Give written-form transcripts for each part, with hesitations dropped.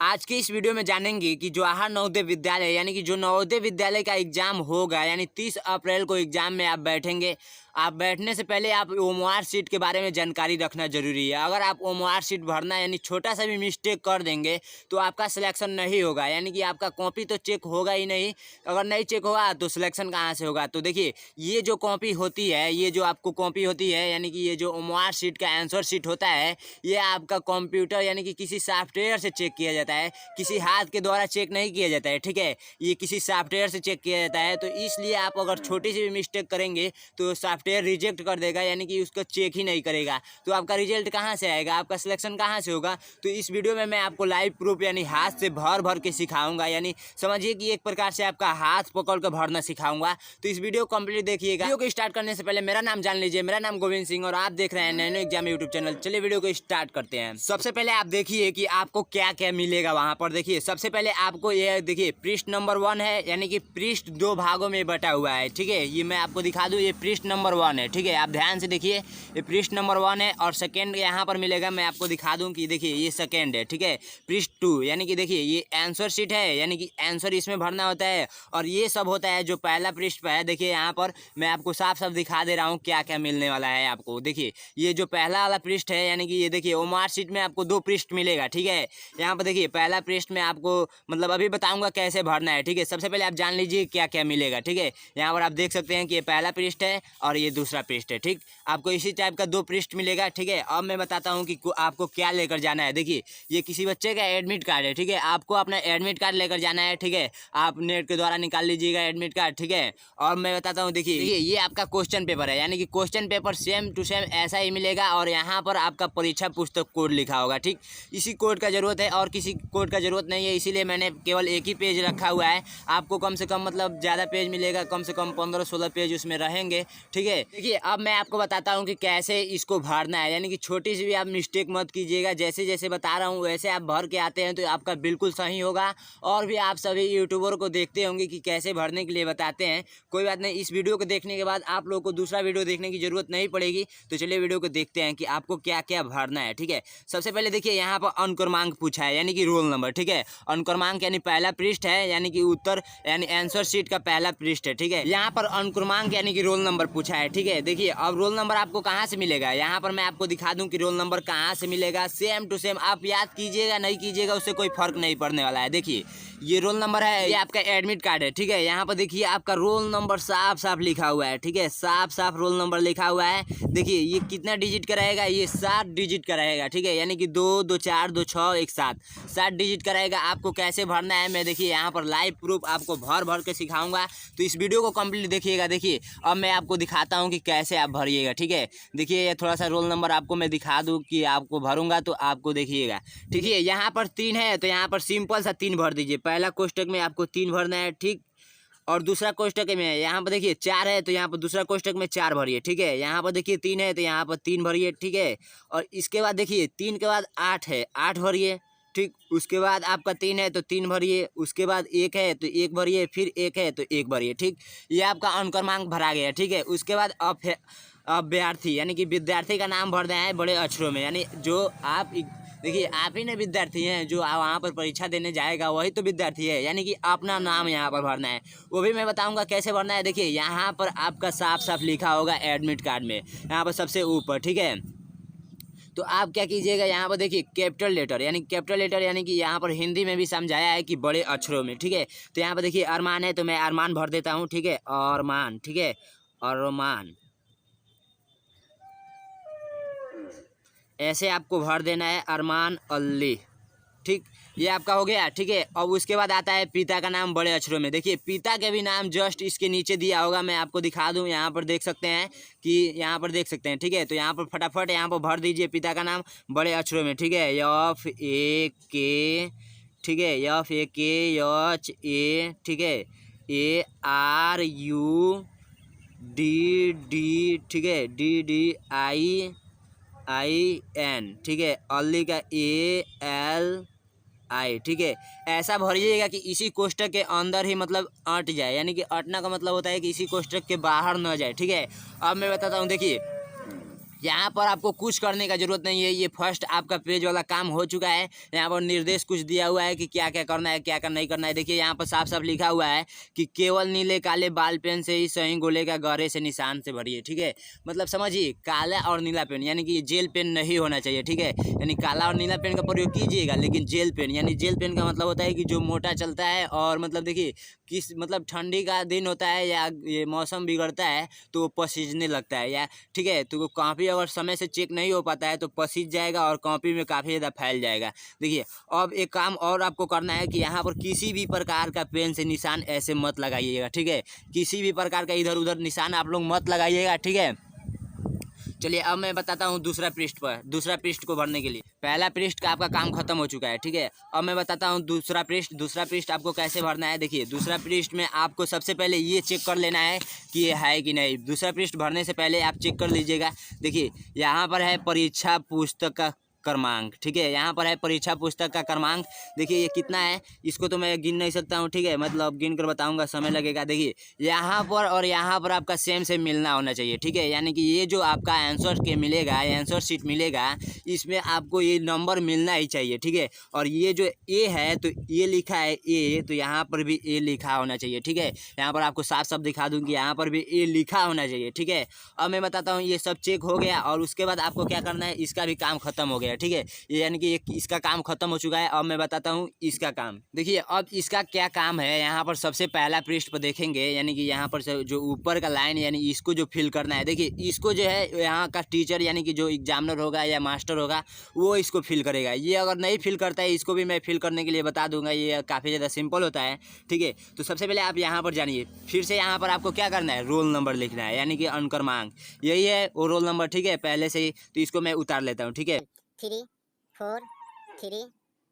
आज के इस वीडियो में जानेंगे कि जवाहर नवोदय विद्यालय यानी कि जो नवोदय विद्यालय का एग्जाम होगा यानी 30 अप्रैल को एग्जाम में आप बैठेंगे। आप बैठने से पहले आप ओएमआर शीट के बारे में जानकारी रखना जरूरी है। अगर आप ओएमआर शीट भरना यानी छोटा सा भी मिस्टेक कर देंगे तो आपका सिलेक्शन नहीं होगा, यानी कि आपका कॉपी तो चेक होगा ही नहीं। अगर नहीं चेक होगा तो सिलेक्शन कहाँ से होगा। तो देखिए, ये जो कॉपी होती है, ये जो आपको कॉपी होती है यानी कि ये जो ओएमआर शीट का आंसर शीट होता है, ये आपका कंप्यूटर यानी कि किसी सॉफ्टवेयर से चेक किया जाता है, किसी हाथ के द्वारा चेक नहीं किया जाता है। ठीक है, ये किसी सॉफ्टवेयर से चेक किया जाता है। तो इसलिए आप अगर छोटी सी भी मिस्टेक करेंगे तो सॉफ्टवेयर रिजेक्ट कर देगा, यानी कि उसको चेक ही नहीं करेगा। तो आपका रिजल्ट कहाँ से आएगा, आपका सिलेक्शन कहाँ से होगा। तो इस वीडियो में मैं आपको लाइव प्रूफ यानी हाथ से भर भर के सिखाऊंगा, यानी समझिए कि एक प्रकार से आपका हाथ पकड़ कर भरना सिखाऊंगा। तो इस वीडियो को कंप्लीट देखिएगा। वीडियो को स्टार्ट करने से पहले मेरा नाम जान लीजिए। मेरा नाम गोविंद सिंह और आप देख रहे हैं नैनो एग्जाम यूट्यूब चैनल। चलिए वीडियो को स्टार्ट करते हैं। सबसे पहले आप देखिए कि आपको क्या क्या मिलेगा वहां पर। देखिए, सबसे पहले आपको ये देखिए पृष्ठ नंबर 1 है, यानी कि पृष्ठ 2 भागों में बटा हुआ है। ठीक है, ये मैं आपको दिखा दूं, ये पृष्ठ नंबर 1 है। ठीक है, आप ध्यान से देखिए, ये पृष्ठ नंबर 1 है और सेकंड यहाँ पर मिलेगा। मैं आपको दिखा दूं कि देखिए ये सेकंड है। ठीक है, पृष्ठ 2 यानी कि देखिए ये आंसर शीट है, यानी कि आंसर इसमें भरना होता है। और ये सब होता है जो पहला पृष्ठ पे है। देखिए यहाँ पर मैं आपको साफ साफ दिखा दे रहा हूँ क्या क्या मिलने वाला है आपको। देखिए, ये जो पहला वाला पृष्ठ है यानी कि ये देखिए ओएमआर शीट में आपको 2 पृष्ठ मिलेगा। ठीक है, यहाँ पर देखिए पहला पृष्ठ में आपको मतलब अभी बताऊंगा कैसे भरना है। ठीक है, सबसे पहले आप जान लीजिए क्या क्या मिलेगा। ठीक है, यहाँ पर आप देख सकते हैं कि ये पहला पृष्ठ है और ये दूसरा पृष्ठ है। ठीक, आपको इसी टाइप का 2 पृष्ठ मिलेगा। ठीक है, अब मैं बताता हूँ कि आपको क्या लेकर जाना है। देखिए, ये किसी बच्चे का एडमिट कार्ड है। ठीक है, आपको अपना एडमिट कार्ड लेकर जाना है। ठीक है, आप नेट के द्वारा निकाल लीजिएगा एडमिट कार्ड। ठीक है, और मैं बताता हूँ, देखिए ये आपका क्वेश्चन पेपर है, यानी कि question paper same to same ऐसा ही मिलेगा और यहाँ पर आपका परीक्षा पुस्तक कोड लिखा होगा। ठीक, इसी कोड का जरूरत है और किसी कोड का जरूरत नहीं है, इसीलिए मैंने केवल एक ही पेज रखा हुआ है। आपको कम से कम मतलब ज़्यादा पेज मिलेगा, कम से कम 15-16 पेज उसमें रहेंगे। ठीक है, देखिए अब मैं आपको बताता हूँ कि कैसे इसको भरना है, यानी कि छोटी सी भी आप मिस्टेक मत कीजिएगा। जैसे जैसे बता रहा हूँ वैसे आप भर के आते हैं तो आपका बिल्कुल सही होगा। और भी आप सभी यूट्यूबर को देखते होंगे कि कैसे भरने के लिए बताते हैं। कोई बात नहीं, इस वीडियो को देखने के बाद आप लोग को दूसरा वीडियो देखने की जरूरत नहीं पड़ेगी। तो चलिए वीडियो को देखते हैं कि आपको क्या क्या भरना है। ठीक है, सबसे पहले देखिए यहाँ पर अनुक्रमांक पूछा है, यानी कि रोल नंबर। ठीक है, अनुक्रमांक यानी पहला पृष्ठ है, यानी कि उत्तर यानी आंसर शीट का पहला पृष्ठ है। ठीक है, यहाँ पर अनुक्रमांक यानी कि रोल नंबर पूछा है। ठीक है, देखिए अब रोल नंबर आपको कहाँ से मिलेगा, यहाँ पर मैं आपको दिखा दूं कि रोल नंबर कहाँ से मिलेगा। सेम टू सेम आप याद कीजिएगा नहीं कीजिएगा उससे कोई फर्क नहीं पड़ने वाला है। देखिए ये रोल नंबर है, ये आपका एडमिट कार्ड है। ठीक है, यहाँ पर देखिए आपका रोल नंबर साफ साफ लिखा हुआ है। ठीक है, साफ साफ रोल नंबर लिखा हुआ है। देखिए ये कितना डिजिट का रहेगा, ये 7 डिजिट का रहेगा। ठीक है, यानी कि 2 2 4 2 6 1 7 डिजिट का रहेगा। आपको कैसे भरना है मैं देखिए यहाँ पर लाइव प्रूफ आपको भर भर के सिखाऊंगा। तो इस वीडियो को कंप्लीट देखिएगा। देखिए अब मैं आपको दिखाता हूँ कि कैसे आप भरिएगा। ठीक है, देखिए ये थोड़ा सा रोल नंबर आपको मैं दिखा दूँ कि आपको भरूंगा तो आपको देखिएगा। ठीक है, यहाँ पर 3 है तो यहाँ पर सिंपल सा 3 भर दीजिए। पहला कोष्टक में आपको 3 भरना है। ठीक, और दूसरा कोष्टक में यहाँ पर देखिए 4 है तो यहाँ पर दूसरा कोष्टक में 4 भरिए। ठीक है, यहाँ पर देखिए 3 है तो यहाँ पर 3 भरिए। ठीक है, और इसके बाद देखिए 3 के बाद 8 है, 8 भरिए। ठीक, उसके बाद आपका 3 है तो 3 भरिए, उसके बाद 1 है तो 1 भरिए, फिर 1 है तो 1 भरिए। ठीक, ये आपका अनुक्रमांक भरा गया। ठीक है, उसके बाद अभ्यर्थी यानी कि विद्यार्थी का नाम भरना है बड़े अक्षरों में, यानी जो आप देखिए आप ही ना विद्यार्थी हैं, जो वहाँ पर परीक्षा देने जाएगा वही तो विद्यार्थी है, यानी कि अपना नाम यहाँ पर भरना है। वो भी मैं बताऊंगा कैसे भरना है। देखिए यहाँ पर आपका साफ साफ लिखा होगा एडमिट कार्ड में, यहाँ पर सबसे ऊपर। ठीक है, तो आप क्या कीजिएगा, यहाँ पर देखिए कैपिटल लेटर यानी कि यहाँ पर हिंदी में भी समझाया है कि बड़े अक्षरों में। ठीक है, तो यहाँ पर देखिए अरमान है तो मैं अरमान भर देता हूँ। ठीक है, अरमान। ठीक है, अरमान ऐसे आपको भर देना है, अरमान अली। ठीक, ये आपका हो गया। ठीक है, अब उसके बाद आता है पिता का नाम बड़े अक्षरों में। देखिए पिता के भी नाम जस्ट इसके नीचे दिया होगा, मैं आपको दिखा दूं। यहाँ पर देख सकते हैं कि यहाँ पर देख सकते हैं। ठीक है, तो यहाँ पर फटाफट यहाँ पर भर दीजिए पिता का नाम बड़े अक्षरों में। ठीक है, FAK। ठीक है, FAKHA। ठीक है, ARUDD। ठीक है, DDIN। ठीक है, अली का ALI। ठीक है, ऐसा भरिएगा कि इसी कोष्टक के अंदर ही मतलब अट जाए, यानी कि अटना का मतलब होता है कि इसी कोष्टक के बाहर न जाए। ठीक है, अब मैं बताता हूँ। देखिए यहाँ पर आपको कुछ करने का जरूरत नहीं है, ये फर्स्ट आपका पेज वाला काम हो चुका है। यहाँ पर निर्देश कुछ दिया हुआ है कि क्या क्या करना है, क्या क्या नहीं करना है। देखिए यहाँ पर साफ साफ लिखा हुआ है कि केवल नीले काले बाल पेन से ही सही गोले का गहरे से निशान से भरिए। ठीक है, मतलब समझिए, काला और नीला पेन यानी कि जेल पेन नहीं होना चाहिए। ठीक है, यानी काला और नीला पेन का प्रयोग कीजिएगा, लेकिन जेल पेन यानी जेल पेन का मतलब होता है कि जो मोटा चलता है और मतलब देखिए किस मतलब ठंडी का दिन होता है या ये मौसम बिगड़ता है तो वो पसीजने लगता है या ठीक है, तो कॉपी अगर समय से चेक नहीं हो पाता है तो पसीज जाएगा और कॉपी में काफ़ी ज़्यादा फैल जाएगा। देखिए अब एक काम और आपको करना है कि यहाँ पर किसी भी प्रकार का पेन से निशान ऐसे मत लगाइएगा। ठीक है, किसी भी प्रकार का इधर उधर निशान आप लोग मत लगाइएगा। ठीक है, चलिए अब मैं बताता हूँ दूसरा पृष्ठ पर, दूसरा पृष्ठ को भरने के लिए। पहला पृष्ठ का आपका काम खत्म हो चुका है। ठीक है, अब मैं बताता हूँ दूसरा पृष्ठ। दूसरा पृष्ठ आपको कैसे भरना है। देखिए दूसरा पृष्ठ में आपको सबसे पहले ये चेक कर लेना है कि ये है कि नहीं। दूसरा पृष्ठ भरने से पहले आप चेक कर लीजिएगा। देखिए यहाँ पर है परीक्षा पुस्तक का क्रमांक। ठीक है, यहाँ पर है परीक्षा पुस्तक का क्रमांक। देखिए ये कितना है, इसको तो मैं गिन नहीं सकता हूँ। ठीक है, मतलब गिन कर बताऊंगा, समय लगेगा। देखिए यहाँ पर और यहाँ पर आपका सेम सेम मिलना होना चाहिए। ठीक है, यानी कि ये जो आपका आंसर के मिलेगा, आंसर शीट मिलेगा, इसमें आपको ये नंबर मिलना ही चाहिए। ठीक है, और ये जो ए है तो ये लिखा है ए, तो यहाँ पर भी ए लिखा होना चाहिए। ठीक है, यहाँ पर आपको साफ साफ दिखा दूँ कि यहाँ पर भी ए लिखा होना चाहिए। ठीक है, अब मैं बताता हूँ, ये सब चेक हो गया और उसके बाद आपको क्या करना है, इसका भी काम खत्म हो गया। ठीक है, ये यानी कि इसका काम खत्म हो चुका है। अब मैं बताता हूँ इसका काम। देखिए अब इसका क्या काम है, यहाँ पर सबसे पहला पृष्ठ पर देखेंगे, यानी कि यहाँ पर जो ऊपर का लाइन यानी इसको जो फिल करना है। देखिए इसको जो है यहाँ का टीचर यानी कि जो एग्जामिनर होगा या मास्टर होगा वो इसको फिल करेगा। ये अगर नहीं फिल करता है, इसको भी मैं फिल करने के लिए बता दूंगा, ये काफ़ी ज़्यादा सिंपल होता है। ठीक है, तो सबसे पहले आप यहाँ पर जानिए, फिर से यहाँ पर आपको क्या करना है, रोल नंबर लिखना है, यानी कि अंकक्रमांक यही है वो रोल नंबर। ठीक है, पहले से ही, तो इसको मैं उतार लेता हूँ। ठीक है, 3 4 3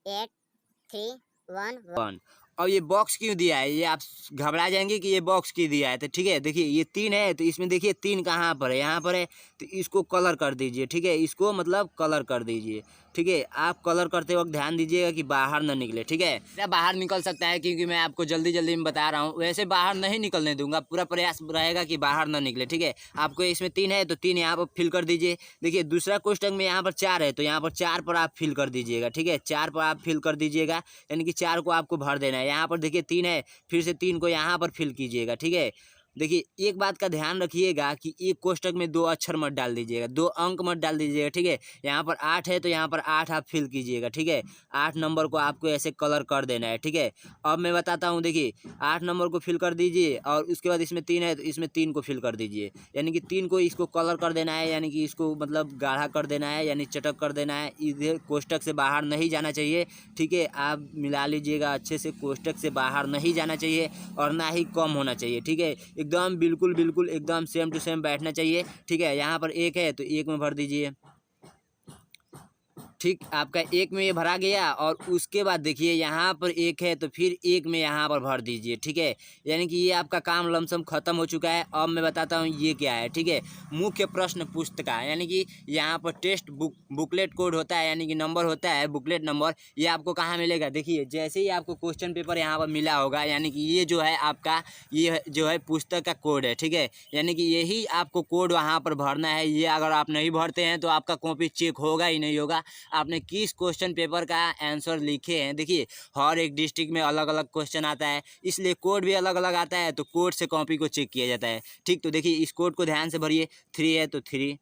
8 3 1 1। और ये बॉक्स क्यों दिया है, ये आप घबरा जाएंगे कि ये बॉक्स क्यों दिया है। तो ठीक है, देखिए ये 3 है, तो इसमें देखिए 3 कहाँ पर है, यहाँ पर है, तो इसको कलर कर दीजिए। ठीक है, इसको मतलब कलर कर दीजिए। ठीक है, आप कलर करते वक्त ध्यान दीजिएगा कि बाहर ना निकले। ठीक है, क्या बाहर निकल सकता है क्योंकि मैं आपको जल्दी जल्दी में बता रहा हूँ, वैसे बाहर नहीं निकलने दूंगा, पूरा प्रयास रहेगा कि बाहर ना निकले। ठीक है, आपको इसमें 3 है तो 3 यहाँ पर फिल कर दीजिए। देखिए दूसरा कोष्टक में यहाँ पर 4 है तो यहाँ पर 4 पर आप फिल कर दीजिएगा। ठीक है, 4 पर आप फिल कर दीजिएगा, यानी कि 4 को आपको भर देना है। यहाँ पर देखिए 3 है, फिर से 3 को यहाँ पर फिल कीजिएगा। ठीक है, देखिए एक बात का ध्यान रखिएगा कि एक कोष्टक में 2 अक्षर मत डाल दीजिएगा, 2 अंक मत डाल दीजिएगा। ठीक है, यहाँ पर 8 है तो यहाँ पर 8 आप फिल कीजिएगा। ठीक है, 8 नंबर को आपको ऐसे कलर कर देना है। ठीक है, अब मैं बताता हूँ, देखिए 8 नंबर को फिल कर दीजिए और उसके बाद इसमें 3 है तो इसमें 3 को फिल कर दीजिए, यानी कि 3 को इसको कलर कर देना है, यानी कि इसको मतलब गाढ़ा कर देना है, यानी चटक कर देना है। इधर कोष्टक से बाहर नहीं जाना चाहिए। ठीक है, आप मिला लीजिएगा अच्छे से, कोष्टक से बाहर नहीं जाना चाहिए और ना ही कम होना चाहिए। ठीक है, एकदम बिल्कुल बिल्कुल एकदम सेम टू सेम बैठना चाहिए। ठीक है, यहाँ पर 1 है तो 1 में भर दीजिए। ठीक, आपका 1 में ये भरा गया और उसके बाद देखिए यहाँ पर 1 है तो फिर 1 में यहाँ पर भर दीजिए। ठीक है, यानी कि ये आपका काम लमसम खत्म हो चुका है। अब मैं बताता हूँ ये क्या है। ठीक है, मुख्य प्रश्न पुस्तिका, यानी कि यहाँ पर टेस्ट बुकलेट कोड होता है, यानी कि नंबर होता है, बुकलेट नंबर। ये आपको कहाँ मिलेगा, देखिए जैसे ही आपको क्वेश्चन पेपर यहाँ पर मिला होगा, यानी कि ये जो है आपका ये जो है पुस्तक का कोड है। ठीक है, यानी कि यही आपको कोड वहाँ पर भरना है। ये अगर आप नहीं भरते हैं तो आपका कॉपी चेक होगा ही नहीं होगा, आपने किस क्वेश्चन पेपर का आंसर लिखे हैं। देखिए हर एक डिस्ट्रिक्ट में अलग अलग क्वेश्चन आता है, इसलिए कोड भी अलग अलग आता है, तो कोड से कॉपी को चेक किया जाता है। ठीक, तो देखिए इस कोड को ध्यान से भरिए। 3 है तो 3,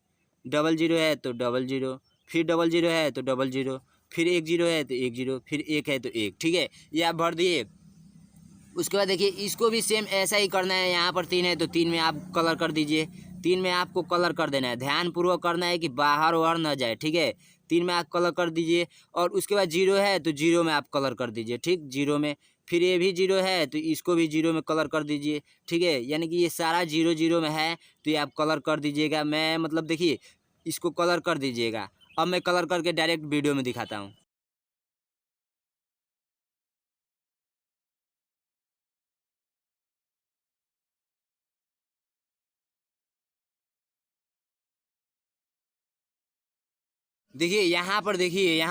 00 है तो 00, फिर 00 है तो 00, फिर 10 है तो 10, फिर 1 है तो 1। ठीक है, ये आप भर दिए। उसके बाद देखिए इसको भी सेम ऐसा ही करना है। यहाँ पर 3 है तो 3 में आप कलर कर दीजिए। 3 में आपको कलर कर देना है, ध्यानपूर्वक करना है कि बाहर वाहर ना जाए। ठीक है, 3 में आप कलर कर दीजिए और उसके बाद 0 है तो 0 में आप कलर कर दीजिए। ठीक, 0 में, फिर ये भी 0 है तो इसको भी 0 में कलर कर दीजिए। ठीक है, यानी कि ये सारा 0 0 में है तो ये आप कलर कर दीजिएगा। मैं मतलब देखिए इसको कलर कर दीजिएगा। अब मैं कलर करके डायरेक्ट वीडियो में दिखाता हूँ। देखिए यहाँ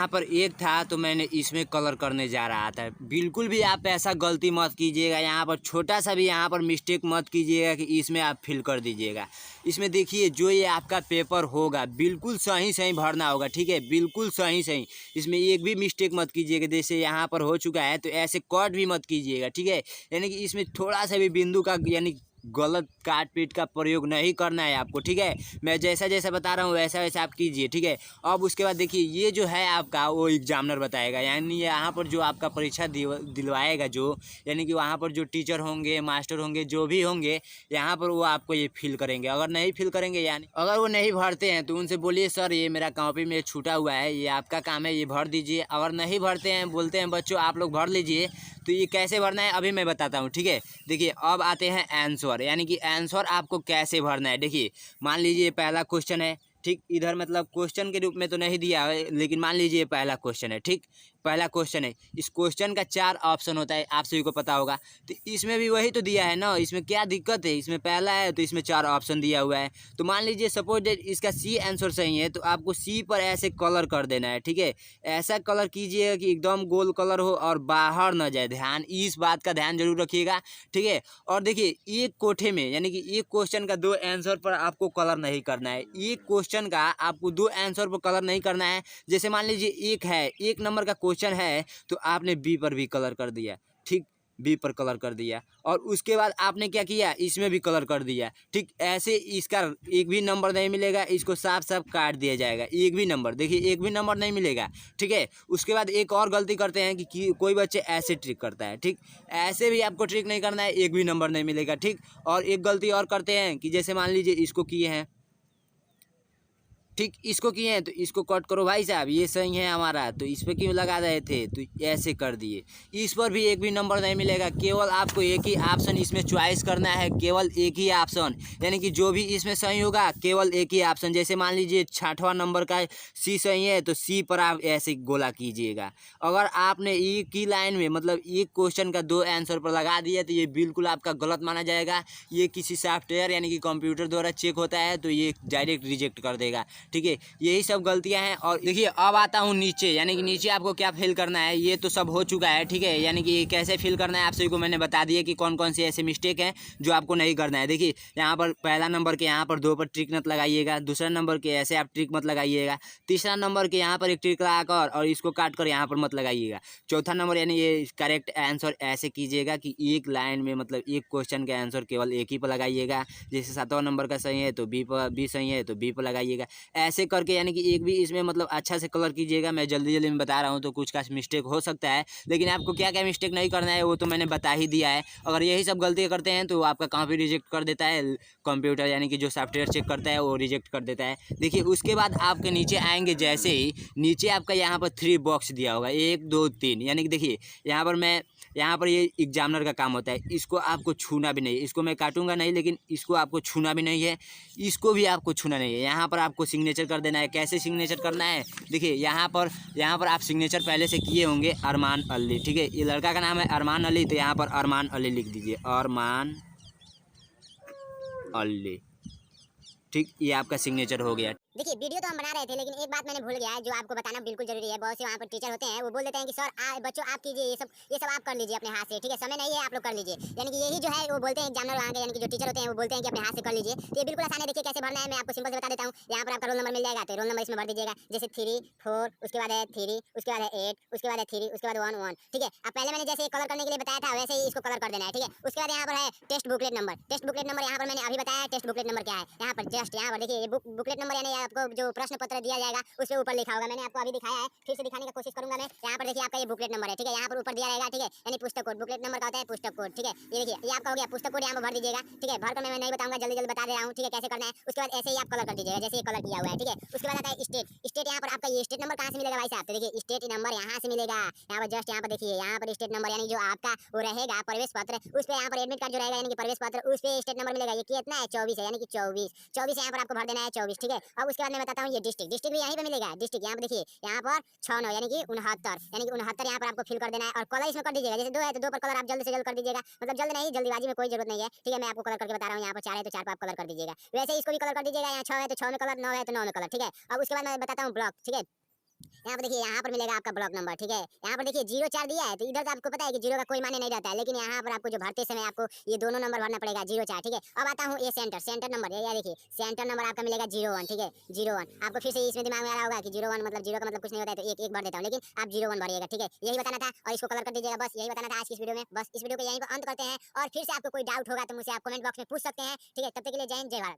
पर एक था तो मैंने इसमें कलर करने जा रहा था। बिल्कुल भी आप ऐसा गलती मत कीजिएगा, यहाँ पर छोटा सा भी यहाँ पर मिस्टेक मत कीजिएगा कि इसमें आप फिल कर दीजिएगा। इसमें देखिए जो ये आपका पेपर होगा बिल्कुल सही सही भरना होगा, ठीक है, बिल्कुल सही सही। इसमें एक भी मिस्टेक मत कीजिएगा, जैसे यहाँ पर हो चुका है तो ऐसे कट भी मत कीजिएगा, ठीक है। यानी कि इसमें थोड़ा सा भी बिंदु का यानी गलत काट पीट का प्रयोग नहीं करना है आपको, ठीक है। मैं जैसा जैसा बता रहा हूँ वैसा वैसा आप कीजिए, ठीक है। अब उसके बाद देखिए ये जो है आपका वो एग्जामिनर बताएगा, यानी यहाँ पर जो आपका परीक्षा दिलवाएगा जो, यानी कि वहाँ पर जो टीचर होंगे, मास्टर होंगे, जो भी होंगे यहाँ पर वो आपको ये फिल करेंगे। अगर नहीं फिल करेंगे यानी अगर वो नहीं भरते हैं तो उनसे बोलिए सर ये मेरा कॉपी में छूटा हुआ है, ये आपका काम है, ये भर दीजिए। अगर नहीं भरते हैं, बोलते हैं बच्चों आप लोग भर लीजिए, तो ये कैसे भरना है अभी मैं बताता हूँ, ठीक है। देखिए अब आते हैं आंसर, यानी कि आंसर आपको कैसे भरना है। देखिए मान लीजिए पहला क्वेश्चन है, ठीक, इधर मतलब क्वेश्चन के रूप में तो नहीं दिया है, लेकिन मान लीजिए पहला क्वेश्चन है, ठीक, पहला क्वेश्चन है। इस क्वेश्चन का 4 ऑप्शन होता है, आप सभी को पता होगा। तो इसमें भी वही तो दिया है ना, इसमें क्या दिक्कत है, इसमें पहला है तो इसमें 4 ऑप्शन दिया हुआ है। तो मान लीजिए सपोज डेट इसका सी आंसर सही है तो आपको सी पर ऐसे कलर कर देना है, ठीक है। ऐसा कलर कीजिएगा कि एकदम गोल कलर हो और बाहर न जाए, ध्यान इस बात का ध्यान जरूर रखिएगा, ठीक है। और देखिए एक कोठे में यानी कि एक क्वेश्चन का 2 आंसर पर आपको कलर नहीं करना है, एक क्वेश्चन का आपको 2 आंसर पर कलर नहीं करना है। जैसे मान लीजिए एक है, 1 नंबर का क्वेश्चन है तो आपने बी पर भी कलर कर दिया, ठीक, बी पर कलर कर दिया। और उसके बाद आपने क्या किया, इसमें भी कलर कर दिया, ठीक। ऐसे इसका एक भी नंबर नहीं मिलेगा, इसको साफ साफ काट दिया जाएगा, एक भी नंबर, देखिए एक भी नंबर नहीं मिलेगा, ठीक है। उसके बाद एक और गलती करते हैं कि कोई बच्चे ऐसे ट्रिक करता है, ठीक, ऐसे भी आपको ट्रिक नहीं करना है, एक भी नंबर नहीं मिलेगा, ठीक। और एक गलती और करते हैं कि जैसे मान लीजिए इसको किए हैं, ठीक, इसको किए हैं तो इसको कट करो भाई साहब, ये सही है हमारा, तो इस पर क्यों लगा रहे थे, तो ऐसे कर दिए, इस पर भी एक भी नंबर नहीं मिलेगा। केवल आपको एक ही ऑप्शन इसमें चॉइस करना है, केवल एक ही ऑप्शन, यानी कि जो भी इसमें सही होगा केवल एक ही ऑप्शन। जैसे मान लीजिए 6वां नंबर का सी सही है तो सी पर आप ऐसे गोला कीजिएगा। अगर आपने एक ही लाइन में मतलब एक क्वेश्चन का 2 आंसर पर लगा दिया तो ये बिल्कुल आपका गलत माना जाएगा। ये किसी सॉफ्टवेयर यानी कि कंप्यूटर द्वारा चेक होता है तो ये डायरेक्ट रिजेक्ट कर देगा, ठीक है। यही सब गलतियां हैं। और देखिए अब आता हूँ नीचे, यानी कि नीचे आपको क्या फिल करना है, ये तो सब हो चुका है, ठीक है। यानी कि कैसे फिल करना है आप सभी को मैंने बता दिया कि कौन कौन से ऐसे मिस्टेक हैं जो आपको नहीं करना है। देखिए यहाँ पर पहला नंबर के यहाँ पर 2 पर ट्रिक मत लगाइएगा, दूसरा नंबर के ऐसे आप ट्रिक मत लगाइएगा, तीसरा नंबर के यहाँ पर एक ट्रिक लगाकर और इसको काट कर यहाँ पर मत लगाइएगा, चौथा नंबर यानी ये करेक्ट आंसर ऐसे कीजिएगा कि एक लाइन में मतलब एक क्वेश्चन के आंसर केवल एक ही पर लगाइएगा। जैसे 7वां नंबर का सही है तो बी सही है तो बी पर लगाइएगा, ऐसे करके यानी कि एक भी इसमें मतलब अच्छा से कलर कीजिएगा। मैं जल्दी जल्दी में बता रहा हूँ तो कुछ का मिस्टेक हो सकता है, लेकिन आपको क्या क्या मिस्टेक नहीं करना है वो तो मैंने बता ही दिया है। अगर यही सब गलती करते हैं तो आपका कॉपी रिजेक्ट कर देता है कंप्यूटर, यानी कि जो सॉफ्टवेयर चेक करता है वो रिजेक्ट कर देता है। देखिए उसके बाद आपके नीचे आएंगे, जैसे ही नीचे आपका यहाँ पर 3 बॉक्स दिया होगा, 1 2 3, यानी कि देखिए यहाँ पर ये एग्जामिनर का काम होता है, इसको आपको छूना भी नहीं है, इसको मैं काटूंगा नहीं लेकिन इसको आपको छूना भी नहीं है, इसको भी आपको छूना नहीं है। यहाँ पर आपको सिग्नेचर कर देना है। कैसे सिग्नेचर करना है, देखिए यहाँ पर आप सिग्नेचर पहले से किए होंगे अरमान अली, ठीक है। ये लड़का का नाम है अरमान अली, तो यहाँ पर अरमान अली लिख दीजिए, अरमान अली, ठीक, ये आपका सिग्नेचर हो गया। देखिए वीडियो तो हम बना रहे थे लेकिन एक बात मैंने भूल गया है जो आपको बताना बिल्कुल जरूरी है। बहुत से वहाँ पर टीचर होते हैं वो बोल देते हैं कि सर बच्चों आप कीजिए ये सब आप कर लीजिए अपने हाथ से, ठीक है, समय नहीं है आप लोग कर लीजिए। यानी कि यही जो है वो बोलते हैं एग्जामिनर वहाँ के, यानी कि जो टीचर होते हैं वो बोलते हैं कि अपने हाथ से कर लीजिए। तो ये बिल्कुल आसान है, देखिए कैसे भरना है मैं आपको सिंपल से बता देता हूँ। यहाँ पर आपका रोल नंबर मिल जाएगा तो रोल नंबर इसमें भर दीजिएगा, जैसे 3 4, उसके बाद है 3, उसके बाद है 8, उसके बाद है 3, उसके बाद 1 1, ठीक है। अब पहले मैंने जैसे कलर करने के लिए बताया था वैसे ही इसको कलर कर देना है, ठीक है। उसके बाद यहाँ पर है test booklet number. Test booklet number यहाँ पर मैंने अभी बताया, टेस्ट बुकलेट नंबर क्या है। यहाँ पर जस्ट यहाँ पर देखिए बुकलेट नंबर यानी आपको जो प्रश्न पत्र दिया जाएगा उसके ऊपर लिखा होगा, मैंने आपको अभी दिखाया है, फिर से दिखाने की कोशिश करूंगा मैं। यहाँ पर देखिए आपका ये बुकलेट नंबर है, ठीक है, यहाँ पर ऊपर दिया रहेगा, ठीक है, यानी पुस्तक कोड। बुकलेट नंबर का होता है पुस्तक कोड, ठीक है। ये देखिए ये आपका हो गया पुस्तक कोड, यहाँ पर भर दीजिएगा, ठीक है। भर कर मैं नहीं बताऊंगा, जल्दी जल्दी बता दे रहा हूँ, ठीक है, कैसे करना है। उसके बाद ऐसे ही आप कलर कर दीजिएगा जैसे ये कलर किया हुआ है, ठीक है। उसके बाद आता है स्टेट। स्टेट यहाँ पर आपका ये स्टेट नंबर कहाँ से मिलेगा भाई साहब, तो देखिए स्टेट नंबर यहाँ से मिलेगा। यहाँ पर जस्ट यहाँ पर देखिए यहाँ पर स्टेट नंबर यानी जो आपका वो रहेगा प्रवेश पत्र, उस पर यहाँ पर एडमिट कार्ड जो रहेगा यानी कि प्रवेश पत्र, उस पर स्टेट नंबर मिलेगा। ये कितना है 24 है, यानी कि 24 यहाँ पर आपको भर देना है 24, ठीक है। अब उसके बाद मैं बताता हूँ ये डिस्ट्रिक्ट भी यहीं पे मिलेगा। डिस्ट्रिक्ट यहाँ पे देखिए, यहाँ पर 69 यानी कि 69 यहाँ पर आपको फिल कर देना है। और कलर इसमें कर दीजिएगा, जैसे 2 है तो 2 पर कलर आप जल्द से जल्द कर दीजिएगा, मतलब जल्द नहीं, जल्दीबाजी में कोई जरूरत नहीं है, ठीक है। मैं आपको कलर करके बता रहा हूँ, यहाँ पर 4 है तो 4 पर आप कलर कर दीजिएगा। वैसे ही इसको भी कलर कर दीजिएगा, यहाँ 6 है तो 6 में कलर, 9 है तो 9 में कलर, ठीक है। अब उसके बाद मैं बताता हूँ ब्लॉक, ठीक है। यहाँ पर देखिए, यहाँ पर मिलेगा आपका ब्लॉक नंबर, ठीक है। यहाँ पर देखिए 04 दिया है, तो इधर तो आपको पता है कि 0 का कोई मायने नहीं रहता है, लेकिन यहाँ पर आपको जो भरते समय आपको ये दोनों नंबर भरना पड़ेगा, 04, ठीक है। अब आता हूँ ये सेंटर नंबर, ये देखिए सेंटर नंबर आपका मिलेगा 01, ठीक है। 01 आपको फिर से इसमें दिमाग में आ रहा होगा कि 01 मतलब 0 का मतलब कुछ नहीं होता है, तो एक भर देता हूँ, लेकिन आप 01 भरिएगा, ठीक है। यही बताना था और इसको कलर कर दीजिएगा, बस यही बताना था आज की इस वीडियो में। बस इस वीडियो को यहीं पर अंत करते हैं, और फिर से आपको कोई डाउट होगा तो मुझसे आप कमेंट बॉक्स में पूछ सकते हैं, ठीक है। तब तक के लिए जय हिंद, जय भारत।